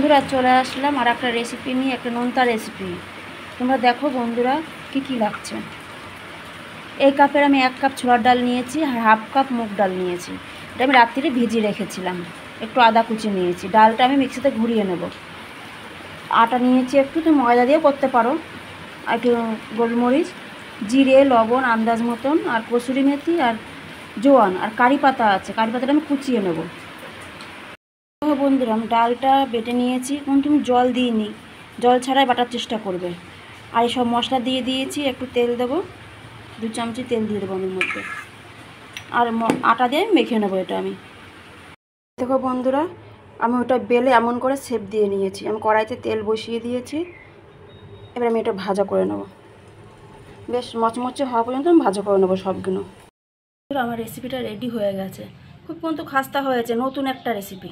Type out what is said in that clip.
বন্ধুরা চলে আসলাম আর একটা রেসিপি নিয়ে, একটা নোনতা রেসিপি। তোমরা দেখো বন্ধুরা কি কি লাগছে। এই কাপের আমি 1 কাপ ছোলার ডাল নিয়েছি আর হাফ কাপ মুগ ডাল নিয়েছি। এটা আমি রাত্রিরে ভিজিয়ে রেখেছিলাম। একটু আদা কুচি নিয়েছি। ডালটা আমি মিক্সিতে ঘুরিয়ে নেব। আটা নিয়েছি একটু, তুমি ময়দা দিয়েও করতে পারো। আর একটু গোলমরিচ, জিরে, লবণ আন্দাজ মতন, আর কসুরি মেথি আর জোয়ান আর কারি পাতা আছে। কারি পাতাটা আমি কুচিয়ে নেব। বন্ধুরা আমি ডালটা বেটে নিয়েছি, কিন্তু আমি জল দিইনি, জল ছাড়াই বাটার চেষ্টা করবে। আর এই সব মশলা দিয়ে দিয়েছি, একটু তেল দেবো, 2 চামচি তেল দিয়ে দেবো আমি মধ্যে। আর আটা দিয়ে মেখে নেবো এটা আমি। দেখো বন্ধুরা আমি ওটা বেলে এমন করে শেপ দিয়ে নিয়েছি। আমি কড়াইতে তেল বসিয়ে দিয়েছি। এবার আমি এটা ভাজা করে নেব, বেশ মচমচে হওয়া পর্যন্ত আমি ভাজা করে নেবো সবগুলো। আমার রেসিপিটা রেডি হয়ে গেছে, খুব কিন্তু খাস্তা হয়েছে, নতুন একটা রেসিপি।